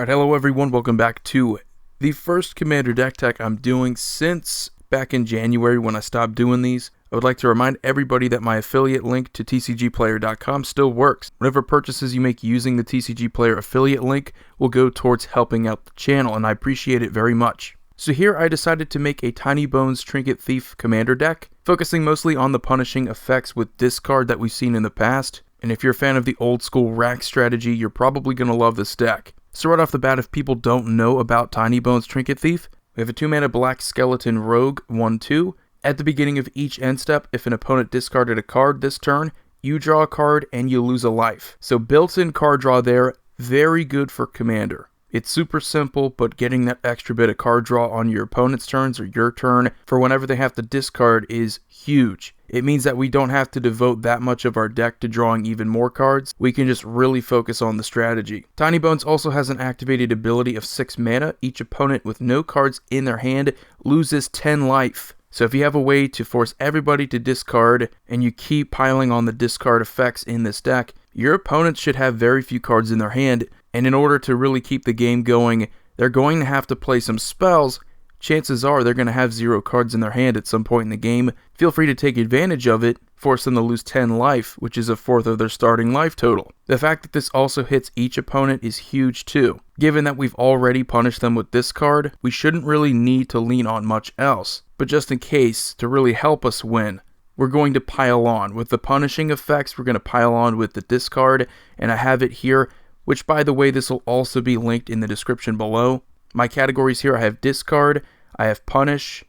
Alright, hello everyone, welcome back to the first Commander deck tech I'm doing since back in January when I stopped doing these. I would like to remind everybody that my affiliate link to tcgplayer.com still works. Whatever purchases you make using the TCG Player affiliate link will go towards helping out the channel, and I appreciate it very much. So here I decided to make a Tinybones Trinket Thief Commander deck, focusing mostly on the punishing effects with discard that we've seen in the past. And if you're a fan of the old school rack strategy, you're probably going to love this deck. So right off the bat, if people don't know about Tinybones Trinket Thief, we have a 2-mana black skeleton rogue 1/2. At the beginning of each end step, if an opponent discarded a card this turn, you draw a card and you lose a life. So built-in card draw there, very good for Commander. It's super simple, but getting that extra bit of card draw on your opponent's turns or your turn for whenever they have to discard is huge. It means that we don't have to devote that much of our deck to drawing even more cards. We can just really focus on the strategy. Tinybones also has an activated ability of 6 mana. Each opponent with no cards in their hand loses 10 life. So if you have a way to force everybody to discard and you keep piling on the discard effects in this deck, your opponents should have very few cards in their hand, and in order to really keep the game going, they're going to have to play some spells. Chances are they're going to have 0 cards in their hand at some point in the game. Feel free to take advantage of it, force them to lose 10 life, which is 1/4 of their starting life total. The fact that this also hits each opponent is huge too. Given that we've already punished them with this card, we shouldn't really need to lean on much else. But just in case, to really help us win, we're going to pile on. With the punishing effects, we're going to pile on with the discard, and I have it here, which by the way, this will also be linked in the description below. My categories here, I have discard, I have punish,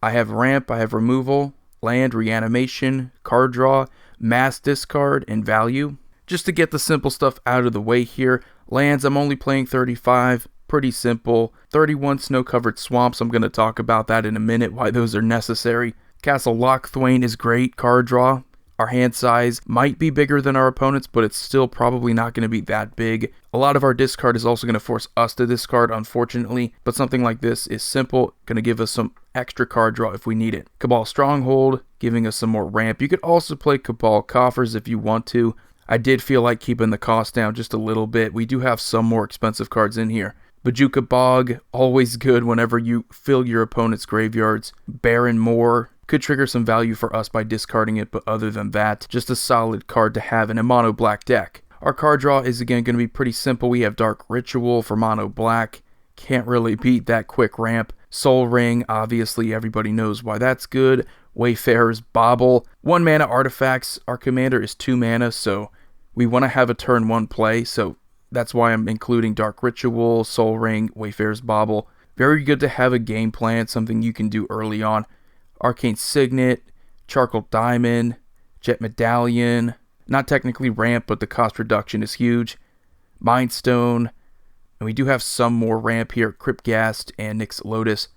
I have ramp, I have removal, land, reanimation, card draw, mass discard, and value. Just to get the simple stuff out of the way here, lands, I'm only playing 35, pretty simple. 31 snow-covered swamps, I'm going to talk about that in a minute, why those are necessary. Castle Lochthwain is great, card draw. Our hand size might be bigger than our opponents, but it's still probably not going to be that big. A lot of our discard is also going to force us to discard, unfortunately, but something like this is simple, going to give us some extra card draw if we need it. Cabal Stronghold, giving us some more ramp. You could also play Cabal Coffers if you want to. I did feel like keeping the cost down just a little bit. We do have some more expensive cards in here. Bajuka Bog, always good whenever you fill your opponent's graveyards. Baron Moor could trigger some value for us by discarding it, but other than that, just a solid card to have in a mono black deck. Our card draw is again going to be pretty simple. We have Dark Ritual for mono black. Can't really beat that quick ramp. Soul Ring, obviously everybody knows why that's good. Wayfarer's Bauble. 1 mana artifacts. Our commander is 2 mana, so we want to have a turn 1 play, so that's why I'm including Dark Ritual, Soul Ring, Wayfarer's Bauble. Very good to have a game plan, something you can do early on. Arcane Signet, Charcoal Diamond, Jet Medallion, not technically ramp, but the cost reduction is huge. Mind Stone, and we do have some more ramp here, Cryptghast and Nyx Lotus,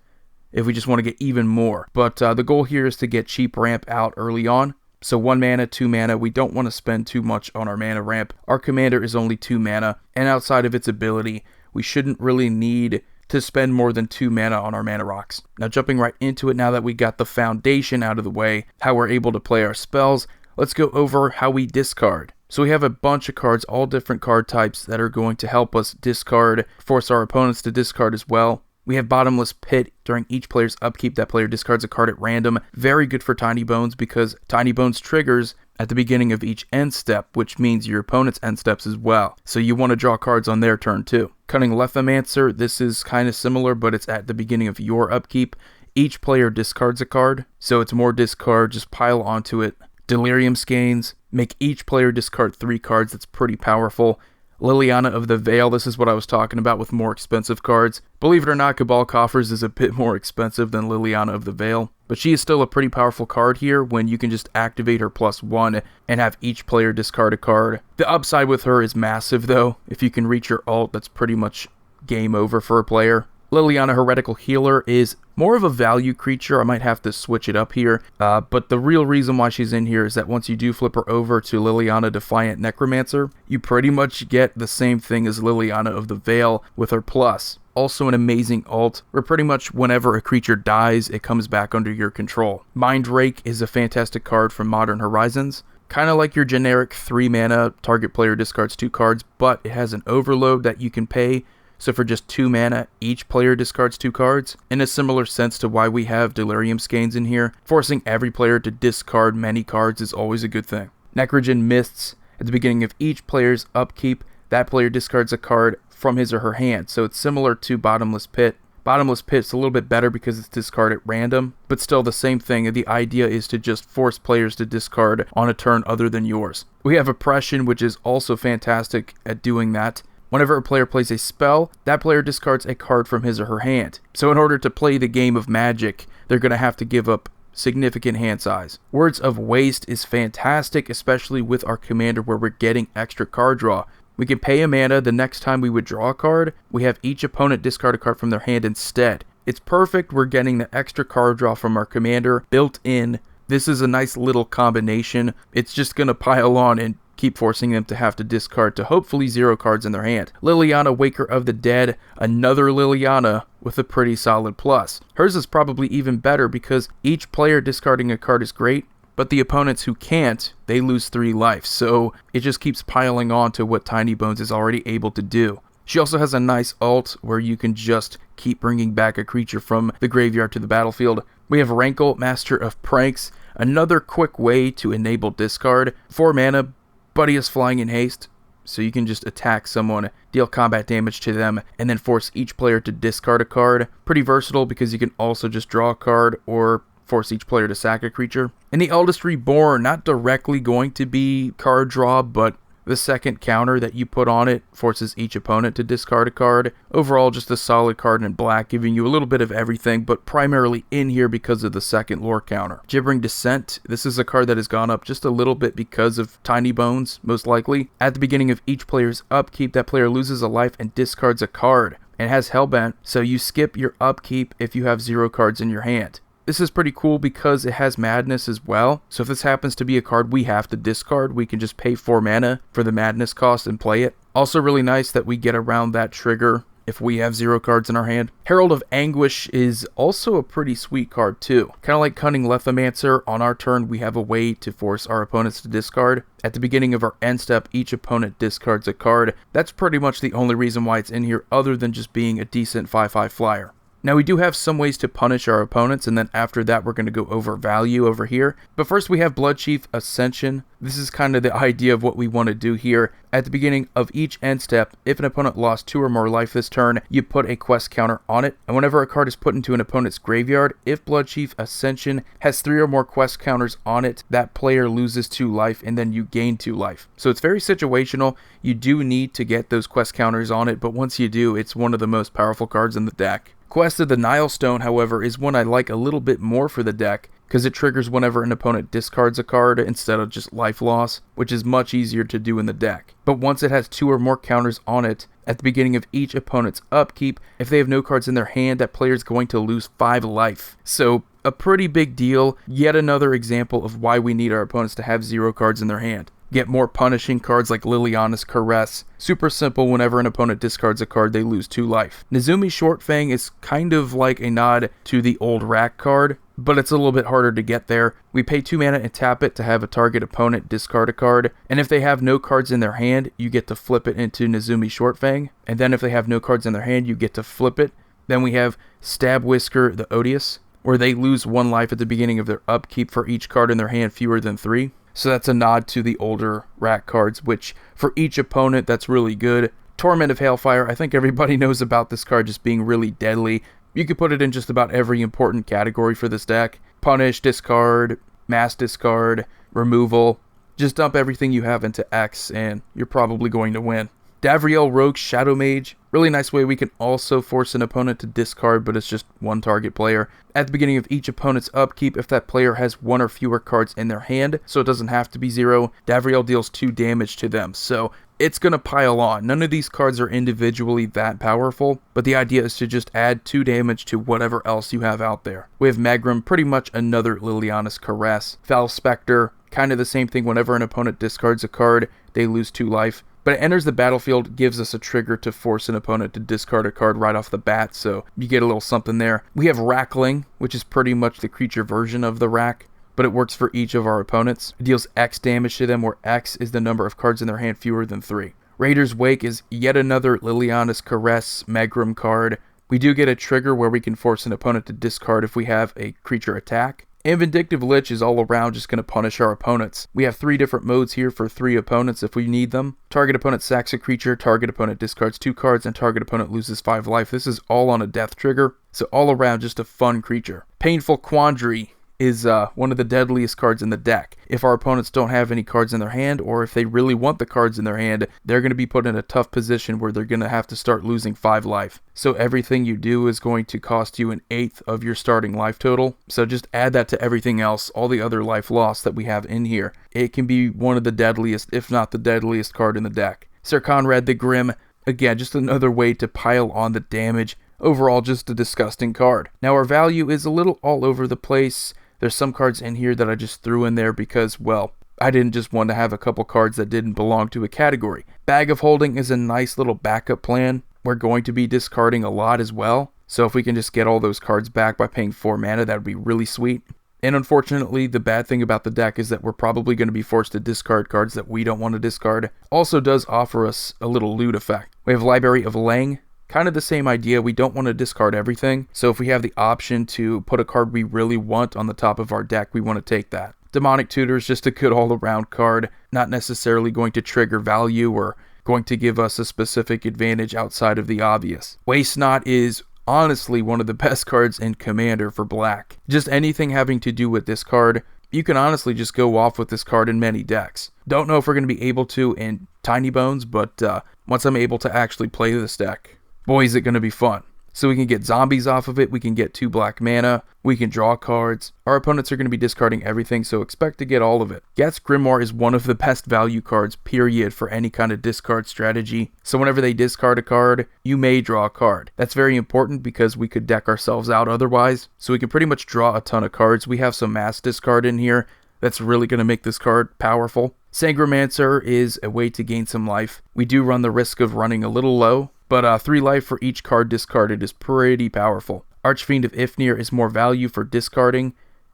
if we just want to get even more. But the goal here is to get cheap ramp out early on. So 1 mana, 2 mana, we don't want to spend too much on our mana ramp. Our commander is only 2 mana, and outside of its ability, we shouldn't really need to spend more than 2 mana on our mana rocks. Now jumping right into it, now that we got the foundation out of the way, how we're able to play our spells, let's go over how we discard. So we have a bunch of cards, all different card types that are going to help us discard, force our opponents to discard as well. We have Bottomless Pit. During each player's upkeep, that player discards a card at random. Very good for Tinybones because Tinybones triggers at the beginning of each end step, which means your opponent's end steps as well. So you want to draw cards on their turn too. Cunning Lethomancer, this is kind of similar, but it's at the beginning of your upkeep. Each player discards a card, so it's more discard, just pile onto it. Delirium Skeins, make each player discard 3 cards, that's pretty powerful. Liliana of the Veil, this is what I was talking about with more expensive cards. Believe it or not, Cabal Coffers is a bit more expensive than Liliana of the Veil, but she is still a pretty powerful card here when you can just activate her +1 and have each player discard a card. The upside with her is massive though. If you can reach your ult, that's pretty much game over for a player. Liliana Heretical Healer is more of a value creature. I might have to switch it up here, but the real reason why she's in here is that once you do flip her over to Liliana Defiant Necromancer, you pretty much get the same thing as Liliana of the Veil with her plus. Also an amazing ult, where pretty much whenever a creature dies, it comes back under your control. Mind Rake is a fantastic card from Modern Horizons. Kind of like your generic 3 mana, target player discards 2 cards, but it has an overload that you can pay So for just 2 mana, each player discards 2 cards. In a similar sense to why we have Delirium Skeins in here, forcing every player to discard many cards is always a good thing. Necrogen Mists. At the beginning of each player's upkeep, that player discards a card from his or her hand. So it's similar to Bottomless Pit. Bottomless Pit's a little bit better because it's discarded at random, but still the same thing. The idea is to just force players to discard on a turn other than yours. We have Oppression, which is also fantastic at doing that. Whenever a player plays a spell, that player discards a card from his or her hand. So in order to play the game of Magic, they're going to have to give up significant hand size. Words of Waste is fantastic, especially with our commander where we're getting extra card draw. We can pay a mana. The next time we would draw a card, we have each opponent discard a card from their hand instead. It's perfect. We're getting the extra card draw from our commander built in. This is a nice little combination. It's just going to pile on and keep forcing them to have to discard to hopefully 0 cards in their hand. Liliana, Waker of the Dead, another Liliana with a pretty solid plus. Hers is probably even better because each player discarding a card is great, but the opponents who can't, they lose 3 life, so it just keeps piling on to what Tinybones is already able to do. She also has a nice ult where you can just keep bringing back a creature from the graveyard to the battlefield. We have Rankle, Master of Pranks, another quick way to enable discard. 4 mana, but he is flying in haste, so you can just attack someone, deal combat damage to them, and then force each player to discard a card. Pretty versatile because you can also just draw a card or force each player to sack a creature. And the Eldest Reborn, not directly going to be card draw, but the second counter that you put on it forces each opponent to discard a card. Overall, just a solid card in black, giving you a little bit of everything, but primarily in here because of the second lore counter. Gibbering Descent, this is a card that has gone up just a little bit because of Tinybones, most likely. At the beginning of each player's upkeep, that player loses a life and discards a card. And has Hellbent, so you skip your upkeep if you have 0 cards in your hand. This is pretty cool because it has Madness as well, so if this happens to be a card we have to discard, we can just pay 4 mana for the Madness cost and play it. Also really nice that we get around that trigger if we have 0 cards in our hand. Herald of Anguish is also a pretty sweet card too. Kind of like Cunning Lethomancer, on our turn we have a way to force our opponents to discard. At the beginning of our end step, each opponent discards a card. That's pretty much the only reason why it's in here other than just being a decent 5/5 flyer. Now we do have some ways to punish our opponents, and then after that we're going to go over value over here. But first we have Bloodchief Ascension. This is kind of the idea of what we want to do here. At the beginning of each end step, if an opponent lost 2 or more life this turn, you put a quest counter on it. And whenever a card is put into an opponent's graveyard, if Bloodchief Ascension has 3 or more quest counters on it, that player loses 2 life and then you gain 2 life. So it's very situational. You do need to get those quest counters on it, but once you do, it's one of the most powerful cards in the deck. Quest of the Nilestone, however, is one I like a little bit more for the deck because it triggers whenever an opponent discards a card instead of just life loss, which is much easier to do in the deck. But once it has 2 or more counters on it, at the beginning of each opponent's upkeep, if they have no cards in their hand, that player is going to lose 5 life. So a pretty big deal. Yet another example of why we need our opponents to have 0 cards in their hand. Get more punishing cards like Liliana's Caress. Super simple, whenever an opponent discards a card, they lose 2 life. Nezumi Short Fang is kind of like a nod to the old Rack card, but it's a little bit harder to get there. We pay 2 mana and tap it to have a target opponent discard a card, and if they have no cards in their hand, you get to flip it into Nezumi Short Fang, and then if they have no cards in their hand, you get to flip it. Then we have Stab Whisker the Odious, where they lose 1 life at the beginning of their upkeep for each card in their hand fewer than 3. So that's a nod to the older Rack cards, which for each opponent, that's really good. Torment of Hailfire, I think everybody knows about this card just being really deadly. You could put it in just about every important category for this deck. Punish, discard, mass discard, removal. Just dump everything you have into X and you're probably going to win. Davriel Rogue Shadow Mage, really nice way we can also force an opponent to discard, but it's just 1 target player. At the beginning of each opponent's upkeep, if that player has 1 or fewer cards in their hand, so it doesn't have to be 0, Davriel deals 2 damage to them. So it's going to pile on. None of these cards are individually that powerful, but the idea is to just add 2 damage to whatever else you have out there. We have Magrum, pretty much another Liliana's Caress. Foul Spectre, kind of the same thing. Whenever an opponent discards a card, they lose 2 life. But it enters the battlefield, gives us a trigger to force an opponent to discard a card right off the bat, so you get a little something there. We have Rackling, which is pretty much the creature version of the Rack, but it works for each of our opponents. It deals X damage to them, where X is the number of cards in their hand fewer than 3. Raider's Wake is yet another Liliana's Caress Megrim card. We do get a trigger where we can force an opponent to discard if we have a creature attack. And Vindictive Lich is all around just going to punish our opponents. We have 3 different modes here for 3 opponents if we need them. Target opponent sacks a creature, target opponent discards 2 cards, and target opponent loses 5 life. This is all on a death trigger, so all around just a fun creature. Painful Quandary is one of the deadliest cards in the deck. If our opponents don't have any cards in their hand, or if they really want the cards in their hand, they're going to be put in a tough position where they're going to have to start losing 5 life. So everything you do is going to cost you 1/8 of your starting life total. So just add that to everything else, all the other life loss that we have in here. It can be one of the deadliest, if not the deadliest card in the deck. Sir Conrad the Grim, again, just another way to pile on the damage. Overall, just a disgusting card. Now our value is a little all over the place. There's some cards in here that I just threw in there because, well, I didn't just want to have a couple cards that didn't belong to a category. Bag of Holding is a nice little backup plan. We're going to be discarding a lot as well. So if we can just get all those cards back by paying 4 mana, that would be really sweet. And unfortunately, the bad thing about the deck is that we're probably going to be forced to discard cards that we don't want to discard. Also does offer us a little loot effect. We have Library of Lang. Kind of the same idea. We don't want to discard everything, so if we have the option to put a card we really want on the top of our deck, we want to take that. Demonic Tutor is just a good all-around card, not necessarily going to trigger value or going to give us a specific advantage outside of the obvious. Waste Not is honestly one of the best cards in Commander for black. Just anything having to do with this card, you can honestly just go off with this card in many decks. Don't know if we're going to be able to in Tinybones, but once I'm able to actually play this deck, boy, is it going to be fun. So we can get zombies off of it, we can get 2 black mana, we can draw cards. Our opponents are going to be discarding everything, so expect to get all of it. Geth's Grimoire is one of the best value cards, period, for any kind of discard strategy. So whenever they discard a card, you may draw a card. That's very important because we could deck ourselves out otherwise. So we can pretty much draw a ton of cards. We have some mass discard in here that's really going to make this card powerful. Sangromancer is a way to gain some life. We do run the risk of running a little low, but 3 life for each card discarded is pretty powerful. Archfiend of Ifnir is more value for discarding.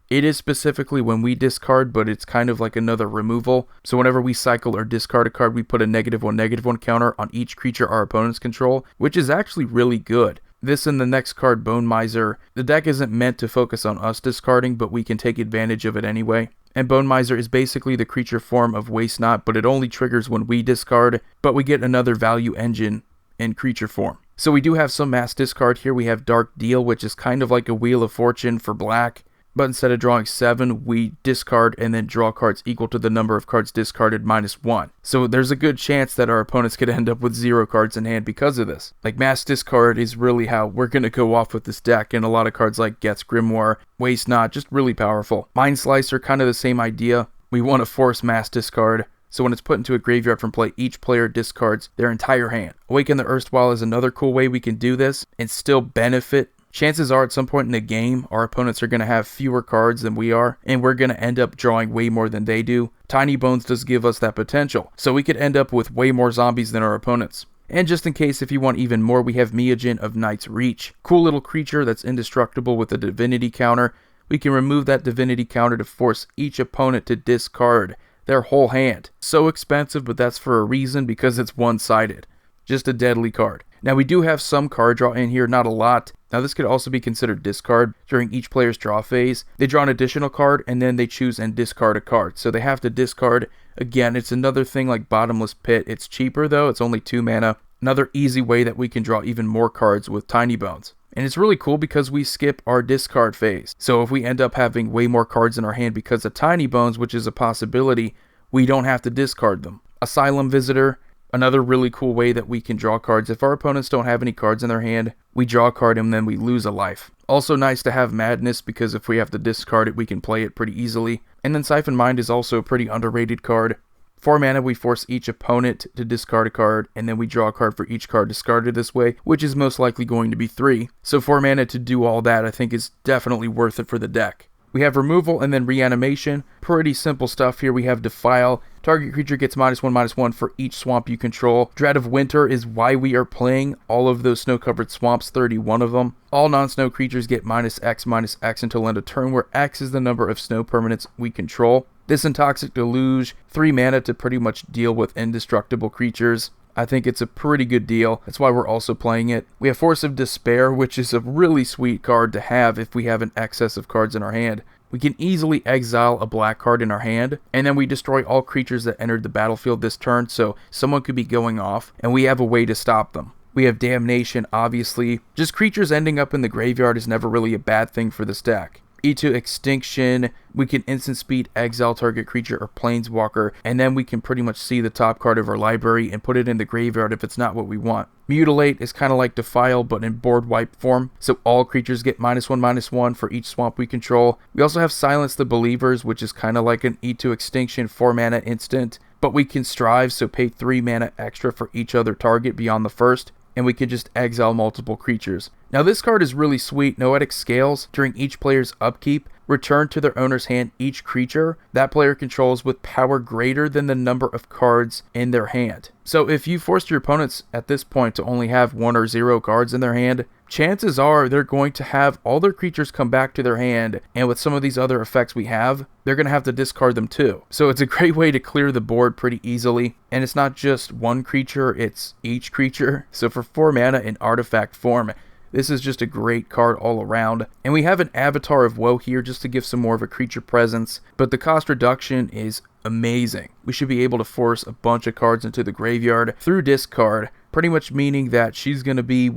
It is specifically when we discard, but it's kind of like another removal. So whenever we cycle or discard a card, we put a -1/-1 counter on each creature our opponents control, which is actually really good. This and the next card, Bone Miser. The deck isn't meant to focus on us discarding, but we can take advantage of it anyway. And Bone Miser is basically the creature form of Waste Not, but it only triggers when we discard, but we get another value engine in creature form. So we do have some mass discard here. We have Dark Deal, which is kind of like a Wheel of Fortune for black, but instead of drawing 7, we discard and then draw cards equal to the number of cards discarded -1. So there's a good chance that our opponents could end up with 0 cards in hand because of this. Like, mass discard is really how we're going to go off with this deck, and a lot of cards like Geth's Grimoire, Waste Not, just really powerful. Mind Slicer, kind of the same idea. We want to force mass discard. So when it's put into a graveyard from play, each player discards their entire hand. Awaken the Erstwhile is another cool way we can do this and still benefit. Chances are at some point in the game, our opponents are going to have fewer cards than we are, and we're going to end up drawing way more than they do. Tinybones does give us that potential, so we could end up with way more zombies than our opponents. And just in case if you want even more, we have Miajin of Night's Reach. Cool little creature that's indestructible with a divinity counter. We can remove that divinity counter to force each opponent to discard their whole hand. So expensive, but that's for a reason, because it's one-sided. Just a deadly card. Now we do have some card draw in here, not a lot. Now this could also be considered discard. During each player's draw phase, they draw an additional card and then they choose and discard a card. So they have to discard. Again, it's another thing like Bottomless Pit. It's cheaper though, it's only 2 mana. Another easy way that we can draw even more cards with Tinybones. And it's really cool because we skip our discard phase. So if we end up having way more cards in our hand because of Tinybones, which is a possibility, we don't have to discard them. Asylum Visitor, another really cool way that we can draw cards. If our opponents don't have any cards in their hand, we draw a card and then we lose a life. Also nice to have Madness, because if we have to discard it, we can play it pretty easily. And then Siphon Mind is also a pretty underrated card. 4 mana, we force each opponent to discard a card, and then we draw a card for each card discarded this way, which is most likely going to be 3. So 4 mana to do all that, I think, is definitely worth it for the deck. We have Removal and then Reanimation. Pretty simple stuff here. We have Defile. Target creature gets -1/-1 for each swamp you control. Dread of Winter is why we are playing all of those snow-covered swamps, 31 of them. All non-snow creatures get -X/-X until end of turn, where X is the number of snow permanents we control. Disintoxic Deluge, 3 mana to pretty much deal with indestructible creatures. I think it's a pretty good deal. That's why we're also playing it. We have Force of Despair, which is a really sweet card to have if we have an excess of cards in our hand. We can easily exile a black card in our hand, and then we destroy all creatures that entered the battlefield this turn, so someone could be going off, and we have a way to stop them. We have Damnation, obviously. Just creatures ending up in the graveyard is never really a bad thing for this deck. E2 Extinction, we can instant speed exile target creature or planeswalker, and then we can pretty much see the top card of our library and put it in the graveyard if it's not what we want. Mutilate is kind of like Defile, but in board wipe form, so all creatures get -1/-1 for each swamp we control. We also have Silence the Believers, which is kind of like an E2 Extinction 4 mana instant, but we can Strive, so pay 3 mana extra for each other target beyond the first, and we can just exile multiple creatures. Now this card is really sweet. Noetic Scales, during each player's upkeep, return to their owner's hand each creature that player controls with power greater than the number of cards in their hand. So if you forced your opponents at this point to only have 1 or 0 cards in their hand, chances are they're going to have all their creatures come back to their hand, and with some of these other effects we have, they're going to have to discard them too. So it's a great way to clear the board pretty easily, and it's not just one creature, it's each creature. So for 4 mana in artifact form, this is just a great card all around. And we have an Avatar of Woe here just to give some more of a creature presence, but the cost reduction is amazing. We should be able to force a bunch of cards into the graveyard through discard, pretty much meaning that she's going to be,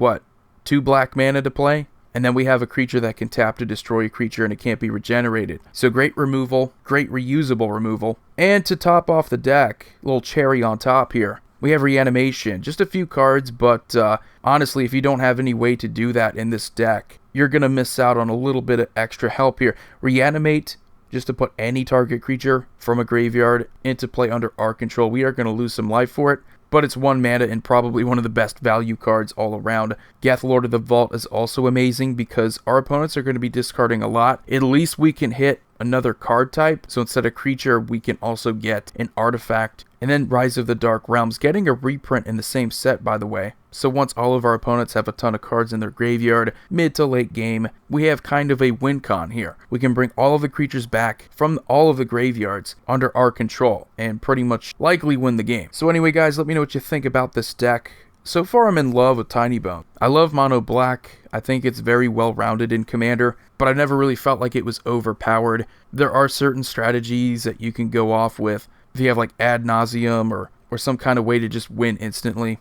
2 black mana to play? And then we have a creature that can tap to destroy a creature and it can't be regenerated. So great removal, great reusable removal. And to top off the deck, a little cherry on top here, we have Reanimation. Just a few cards, but honestly, if you don't have any way to do that in this deck, you're going to miss out on a little bit of extra help here. Reanimate, just to put any target creature from a graveyard into play under our control. We are going to lose some life for it, but it's 1 mana and probably one of the best value cards all around. Geth, Lord of the Vault is also amazing because our opponents are going to be discarding a lot. At least we can hit another card type, so instead of creature, we can also get an artifact. And then Rise of the Dark Realms, getting a reprint in the same set, by the way. So once all of our opponents have a ton of cards in their graveyard, mid to late game, we have kind of a win con here. We can bring all of the creatures back from all of the graveyards under our control, and pretty much likely win the game. So anyway guys, let me know what you think about this deck. So far I'm in love with Tinybones. I love mono black. I think it's very well rounded in Commander, but I've never really felt like it was overpowered. There are certain strategies that you can go off with if you have like Ad Nauseam or some kind of way to just win instantly.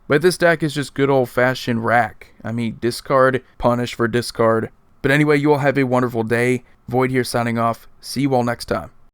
But this deck is just good old-fashioned rack. I mean, discard, punish for discard. But anyway, you all have a wonderful day. Void here signing off. See you all next time.